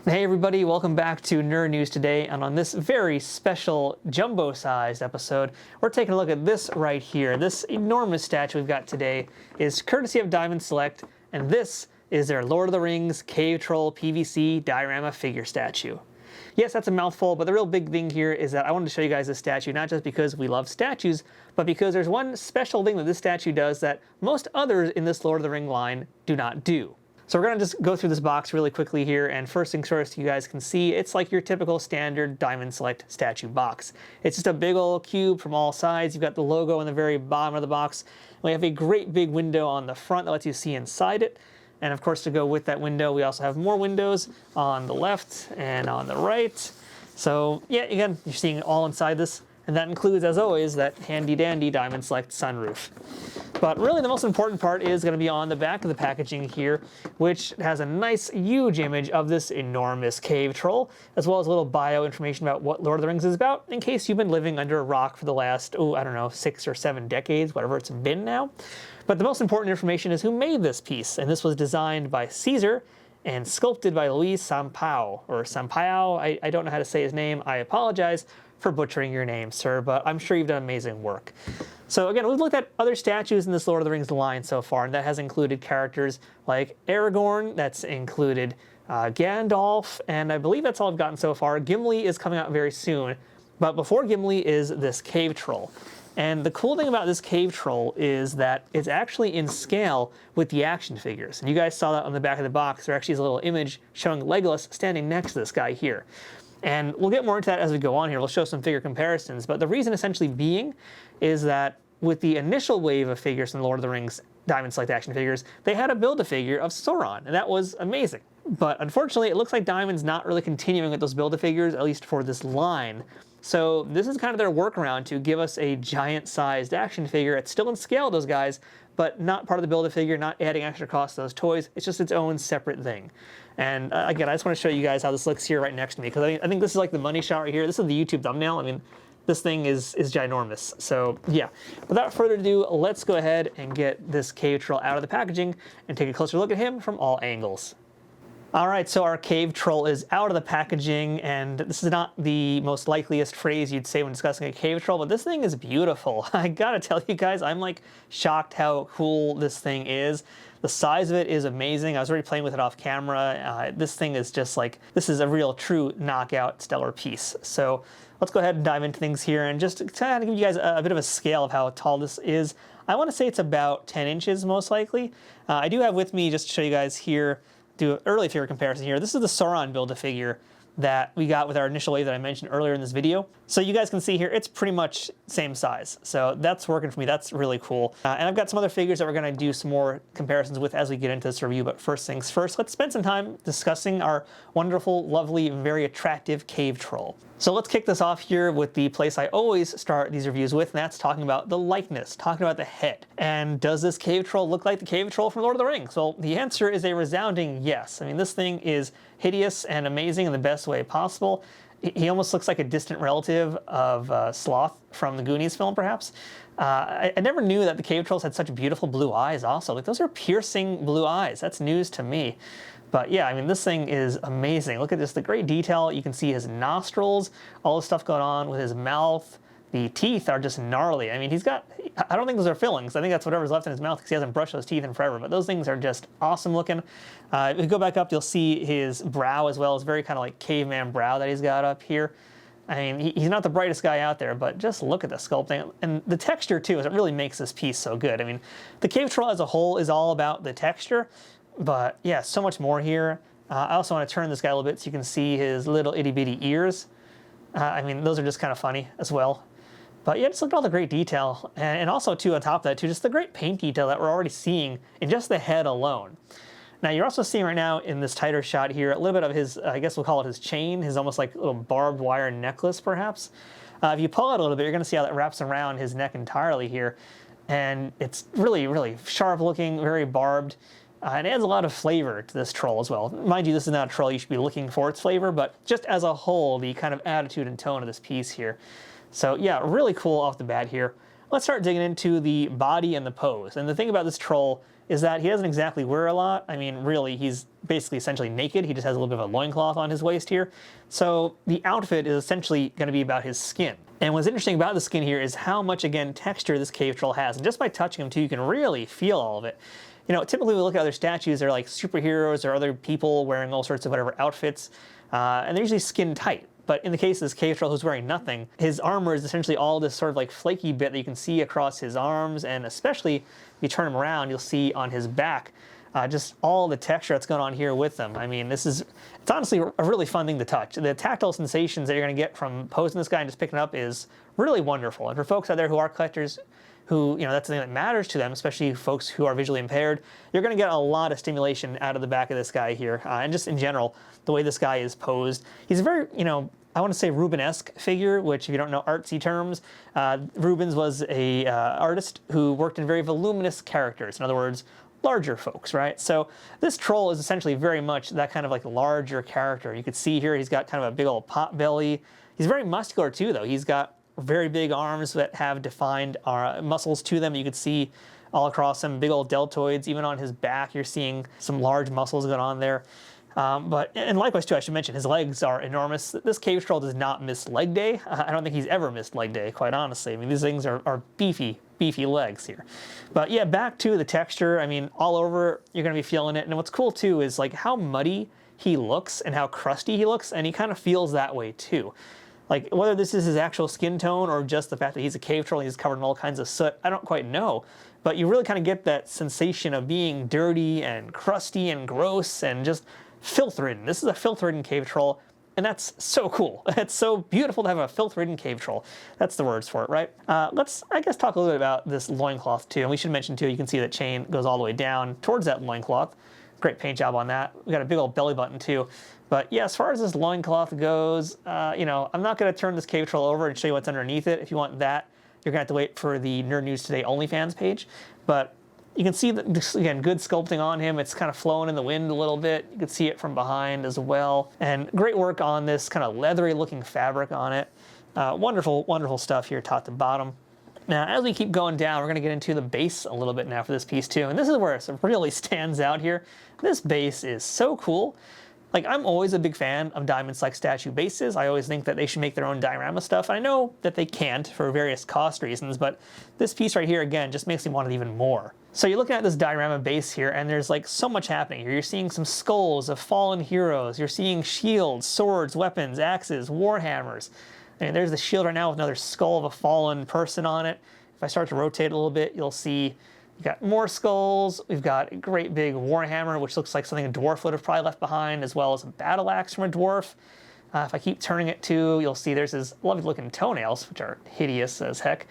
Hey everybody, welcome back to Nerd News Today, and on this very special jumbo-sized episode, we're taking a look at this right here. This enormous statue we've got today is courtesy of Diamond Select, and this is their Lord of the Rings Cave Troll PVC diorama figure statue. Yes, that's a mouthful, but the real big thing here is that I wanted to show you guys this statue, not just because we love statues, but because there's one special thing that this statue does that most others in this Lord of the Ring line do not do. So we're going to just go through this box really quickly here, and first things first, you guys can see it's like your typical standard Diamond Select statue box. It's just a big old cube from all sides. You've got the logo in the very bottom of the box. We have a great big window on the front that lets you see inside it. And of course, to go with that window, we also have more windows on the left and on the right. So yeah, again, you're seeing it all inside this. And that includes, as always, that handy-dandy Diamond Select sunroof. But really the most important part is going to be on the back of the packaging here, which has a nice, huge image of this enormous cave troll, as well as a little bio information about what Lord of the Rings is about, in case you've been living under a rock for the last, I don't know, 6 or 7 decades, whatever it's been now. But the most important information is who made this piece, and this was designed by Caesar and sculpted by Luis Sampaio, or Sampaio. I don't know how to say his name. I apologize for butchering your name, sir, but I'm sure you've done amazing work. So again, we've looked at other statues in this Lord of the Rings line so far, and that has included characters like Aragorn, that's included Gandalf, and I believe that's all I've gotten so far. Gimli is coming out very soon, but before Gimli is this cave troll. And the cool thing about this cave troll is that it's actually in scale with the action figures. And you guys saw that on the back of the box. There actually is a little image showing Legolas standing next to this guy here. And we'll get more into that as we go on here. We'll show some figure comparisons. But the reason essentially being is that with the initial wave of figures from the Lord of the Rings Diamond Select action figures, they had a Build-A-Figure of Sauron, and that was amazing. But unfortunately, it looks like Diamond's not really continuing with those Build-A-Figures, at least for this line. So this is kind of their workaround to give us a giant-sized action figure. It's still in scale, those guys, but not part of the Build-A-Figure, not adding extra cost to those toys. It's just its own separate thing. And again, I just want to show you guys how this looks here right next to me, because I think this is like the money shot right here. This is the YouTube thumbnail. I mean, this thing is ginormous. So yeah, without further ado, let's go ahead and get this cave troll out of the packaging and take a closer look at him from all angles. All right, so our cave troll is out of the packaging, and this is not the most likeliest phrase you'd say when discussing a cave troll, but this thing is beautiful. I gotta tell you guys, I'm like shocked how cool this thing is. The size of it is amazing. I was already playing with it off camera. This thing is just like, this is a real true knockout stellar piece. So let's go ahead and dive into things here and just kind of give you guys a bit of a scale of how tall this is. I want to say it's about 10 inches most likely. I do have with me, just to show you guys here, do an early figure comparison here. This is the Sauron Build-A-Figure that we got with our initial wave that I mentioned earlier in this video. So you guys can see here, it's pretty much same size. So that's working for me. That's really cool. And I've got some other figures that we're going to do some more comparisons with as we get into this review. But first things first, let's spend some time discussing our wonderful, lovely, very attractive cave troll. So let's kick this off here with the place I always start these reviews with, and that's talking about the likeness, talking about the head. And does this cave troll look like the cave troll from Lord of the Rings? Well, the answer is a resounding yes. I mean, this thing is hideous and amazing in the best way possible. He almost looks like a distant relative of Sloth from the Goonies film, perhaps. I never knew that the cave trolls had such beautiful blue eyes also. Like, those are piercing blue eyes. That's news to me. But yeah, I mean, this thing is amazing. Look at this, the great detail. You can see his nostrils, all the stuff going on with his mouth. The teeth are just gnarly. I mean, he's got, I don't think those are fillings. I think that's whatever's left in his mouth because he hasn't brushed those teeth in forever. But those things are just awesome looking. If you go back up, you'll see his brow as well. It's very kind of like caveman brow that he's got up here. I mean, he's not the brightest guy out there, but just look at the sculpting. And the texture, too, is what really makes this piece so good. I mean, the cave troll as a whole is all about the texture. But yeah, so much more here. I also want to turn this guy a little bit so you can see his little itty bitty ears. I mean, those are just kind of funny as well. But yeah, just look at all the great detail. And also, too, on top of that, too, just the great paint detail that we're already seeing in just the head alone. Now, you're also seeing right now in this tighter shot here, a little bit of his, I guess we'll call it his chain, his almost like little barbed wire necklace, perhaps. If you pull it a little bit, you're going to see how that wraps around his neck entirely here. And it's really, really sharp looking, very barbed. And it adds a lot of flavor to this troll as well. Mind you, this is not a troll you should be looking for its flavor, but just as a whole, the kind of attitude and tone of this piece here. So yeah, really cool off the bat here. let's start digging into the body and the pose. And the thing about this troll is that he doesn't exactly wear a lot. I mean, really, he's basically essentially naked. He just has a little bit of a loincloth on his waist here. So the outfit is essentially going to be about his skin. And what's interesting about the skin here is how much, again, texture this cave troll has. And just by touching him, too, you can really feel all of it. You know, typically we look at other statues, they're like superheroes or other people wearing all sorts of whatever outfits, and they're usually skin tight. But in the case of this cave troll who's wearing nothing, his armor is essentially all this sort of like flaky bit that you can see across his arms, and especially if you turn him around, you'll see on his back just all the texture that's going on here with them. I mean, it's honestly a really fun thing to touch. The tactile sensations that you're going to get from posing this guy and just picking it up is really wonderful. And for folks out there who are collectors, who, you know, that's the thing that matters to them, especially folks who are visually impaired, you're going to get a lot of stimulation out of the back of this guy here. And just in general, the way this guy is posed, he's a very, you know, I want to say Rubenesque figure, which if you don't know artsy terms, Rubens was a artist who worked in very voluminous characters. In other words, larger folks, right? So this troll is essentially very much that kind of like larger character. You could see here he's got kind of a big old pot belly. He's very muscular too, though. He's got very big arms that have defined muscles to them. You could see all across him, big old deltoids. Even on his back, you're seeing some large muscles going on there. And likewise, too, I should mention, his legs are enormous. This cave troll does not miss leg day. I don't think he's ever missed leg day, quite honestly. I mean, these things are beefy legs here. But yeah, back to the texture. I mean, all over, you're going to be feeling it. And what's cool, too, is like how muddy he looks and how crusty he looks. And he kind of feels that way, too. Like, whether this is his actual skin tone or just the fact that he's a cave troll and he's covered in all kinds of soot, I don't quite know. But you really kind of get that sensation of being dirty and crusty and gross and just filth-ridden. This is a filth-ridden cave troll, and that's so cool. It's so beautiful to have a filth-ridden cave troll. That's the words for it, right? Let's, I guess, talk a little bit about this loincloth, too. And we should mention, too, you can see that chain goes all the way down towards that loincloth. Great paint job on that. We got a big old belly button, too. But yeah, as far as this loincloth goes, you know, I'm not going to turn this cave troll over and show you what's underneath it. If you want that, you're going to have to wait for the Nerd News Today OnlyFans page. But you can see that, again, good sculpting on him. It's kind of flowing in the wind a little bit. You can see it from behind as well. And great work on this kind of leathery looking fabric on it. Wonderful, wonderful stuff here, top to bottom. Now, as we keep going down, we're going to get into the base a little bit now for this piece too. And this is where it really stands out here. This base is so cool. Like, I'm always a big fan of Diamond Select statue bases. I always think that they should make their own diorama stuff. I know that they can't for various cost reasons, but this piece right here, again, just makes me want it even more. So you're looking at this diorama base here, and there's like so much happening here. You're seeing some skulls of fallen heroes. You're seeing shields, swords, weapons, axes, warhammers. I mean, there's the shield right now with another skull of a fallen person on it. If I start to rotate a little bit, you'll see you've got more skulls. We've got a great big warhammer, which looks like something a dwarf would have probably left behind, as well as a battle axe from a dwarf. If I keep turning it too, you'll see there's his lovely looking toenails, which are hideous as heck.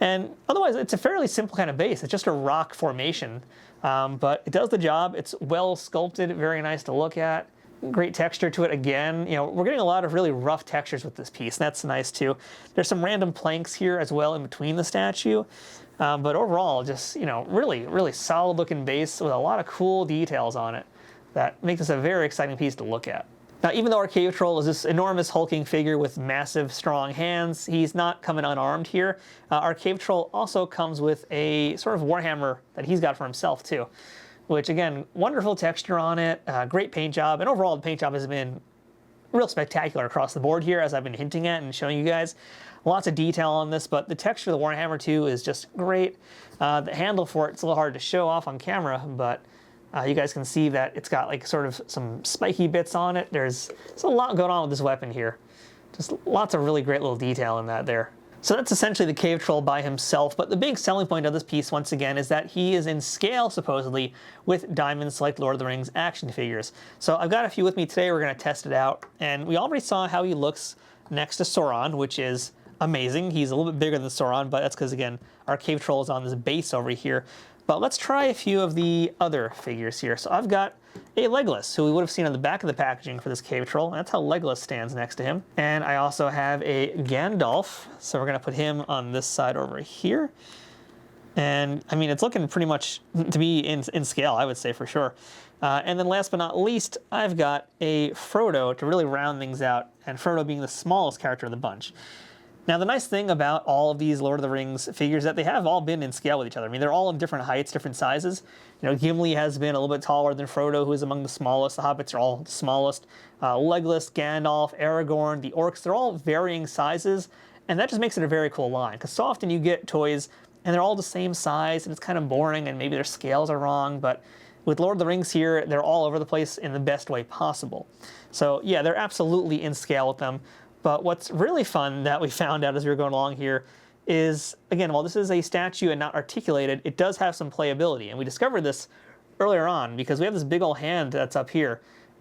And otherwise, it's a fairly simple kind of base. It's just a rock formation, but it does the job. It's well sculpted, very nice to look at. Great texture to it again. You know, we're getting a lot of really rough textures with this piece, and that's nice too. There's some random planks here as well in between the statue. But overall, just, you know, really, really solid looking base with a lot of cool details on it that makes this a very exciting piece to look at. Now, even though our cave troll is this enormous hulking figure with massive, strong hands, he's not coming unarmed here. Our cave troll also comes with a sort of warhammer that he's got for himself too, which again, wonderful texture on it, great paint job, and overall the paint job has been real spectacular across the board here, as I've been hinting at and showing you guys. Lots of detail on this, but the texture of the warhammer too is just great. The handle for it's a little hard to show off on camera, but you guys can see that it's got like sort of some spiky bits on it. There's a lot going on with this weapon here. Just lots of really great little detail in that there. So that's essentially the cave troll by himself, but the big selling point of this piece, once again, is that he is in scale, supposedly, with Diamond Select Lord of the Rings action figures. So I've got a few with me today. We're going to test it out, and we already saw how he looks next to Sauron, which is amazing. He's a little bit bigger than Sauron, but that's because, again, our cave troll is on this base over here. But let's try a few of the other figures here. So I've got a Legolas, who we would have seen on the back of the packaging for this cave troll. That's how Legolas stands next to him. And I also have a Gandalf. So we're going to put him on this side over here. And I mean, it's looking pretty much to be in scale, I would say for sure. And then last but not least, I've got a Frodo to really round things out, and Frodo being the smallest character of the bunch. Now, the nice thing about all of these Lord of the Rings figures is that they have all been in scale with each other. I mean, they're all in different heights, different sizes. You know, Gimli has been a little bit taller than Frodo, who is among the smallest. The Hobbits are all the smallest. Legolas, Gandalf, Aragorn, the Orcs, they're all varying sizes. And that just makes it a very cool line, because so often you get toys and they're all the same size, and it's kind of boring, and maybe their scales are wrong. But with Lord of the Rings here, they're all over the place in the best way possible. So yeah, they're absolutely in scale with them. But what's really fun that we found out as we were going along here is, again, while this is a statue and not articulated, it does have some playability. And we discovered this earlier on because we have this big old hand that's up here.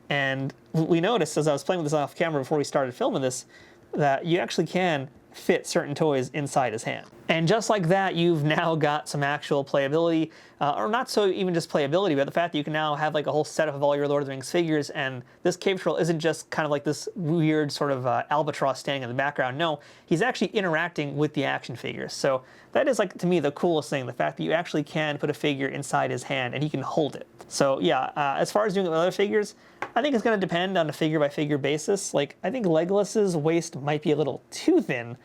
And we noticed as I was playing with this off camera before we started filming this, that you actually can fit certain toys inside his hand. And just like that, you've now got some actual playability, or not so even just playability, but the fact that you can now have like a whole setup of all your Lord of the Rings figures, and this cave troll isn't just kind of like this weird sort of albatross standing in the background. No, he's actually interacting with the action figures. So that is, like, to me, the coolest thing, the fact that you actually can put a figure inside his hand and he can hold it. So yeah, as far as doing it with other figures, I think it's going to depend on a figure-by-figure basis. Like, I think Legolas's waist might be a little too thin,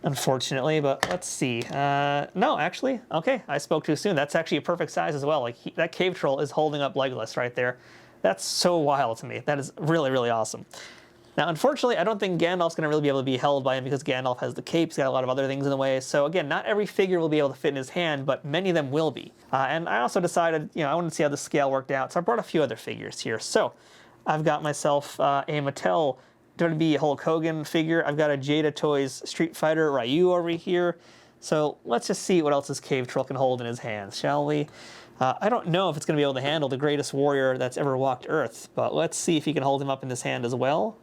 unfortunately, but let's see. No, actually, okay, I spoke too soon. That's actually a perfect size as well. Like, that cave troll is holding up Legolas right there. That's so wild to me. That is really, really awesome. Now, unfortunately, I don't think Gandalf's going to really be able to be held by him because Gandalf has the cape. He's got a lot of other things in the way. So again, not every figure will be able to fit in his hand, but many of them will be. And I also decided, I wanted to see how the scale worked out. So I brought a few other figures here. So I've got myself a Mattel WWE Hulk Hogan figure. I've got a Jada Toys Street Fighter Ryu over here. So let's just see what else this cave troll can hold in his hands, shall we? I don't know if it's going to be able to handle the greatest warrior that's ever walked Earth, but let's see if he can hold him up in his hand as well.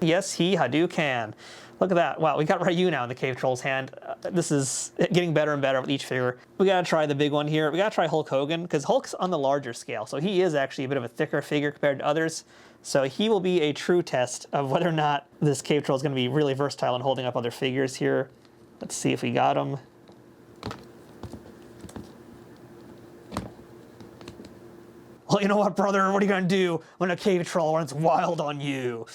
Yes, he can. Look at that. Wow, we got Ryu now in the cave troll's hand. This is getting better and better with each figure. We gotta try the big one here. We gotta try Hulk Hogan, because Hulk's on the larger scale, so he is actually a bit of a thicker figure compared to others. So he will be a true test of whether or not this cave troll is gonna be really versatile in holding up other figures here. Let's see if we got him. Well, you know what, brother? What are you gonna do when a cave troll runs wild on you?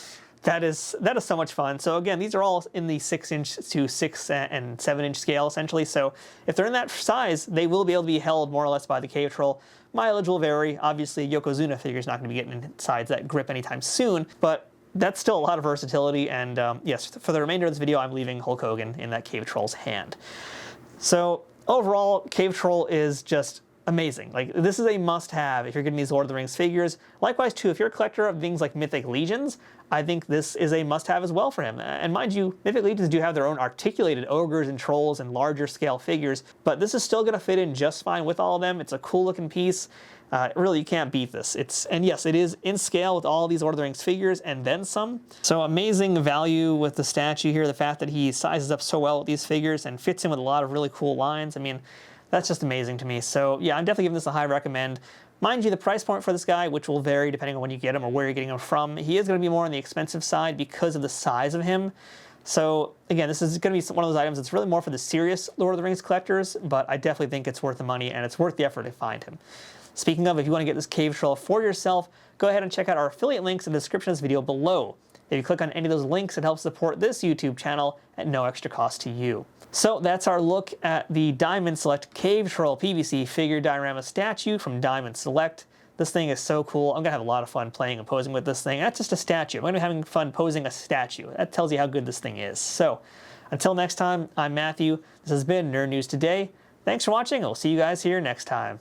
That is so much fun. So again, these are all in the 6-inch to 6 and 7-inch scale, essentially. So if they're in that size, they will be able to be held more or less by the cave troll. Mileage will vary. Obviously, Yokozuna figure is not going to be getting inside that grip anytime soon, but that's still a lot of versatility. And yes, for the remainder of this video, I'm leaving Hulk Hogan in that cave troll's hand. So overall, cave troll is just amazing. Like, this is a must-have if you're getting these Lord of the Rings figures. Likewise, too, if you're a collector of things like Mythic Legions, I think this is a must-have as well for him. And mind you, Mythic Legions do have their own articulated ogres and trolls and larger scale figures, but this is still going to fit in just fine with all of them. It's a cool-looking piece. Really, you can't beat this. And yes, it is in scale with all these Lord of the Rings figures and then some. So amazing value with the statue here. The fact that he sizes up so well with these figures and fits in with a lot of really cool lines. I mean, that's just amazing to me. So yeah, I'm definitely giving this a high recommend. Mind you, the price point for this guy, which will vary depending on when you get him or where you're getting him from, he is going to be more on the expensive side because of the size of him. So again, this is going to be one of those items that's really more for the serious Lord of the Rings collectors, but I definitely think it's worth the money and it's worth the effort to find him. Speaking of, if you want to get this cave troll for yourself, go ahead and check out our affiliate links in the description of this video below. If you click on any of those links, it helps support this YouTube channel at no extra cost to you. So that's our look at the Diamond Select Cave Troll PVC figure diorama statue from Diamond Select. This thing is so cool. I'm going to have a lot of fun playing and posing with this thing. That's just a statue. I'm going to be having fun posing a statue. That tells you how good this thing is. So until next time, I'm Matthew. This has been Nerd News Today. Thanks for watching. I'll see you guys here next time.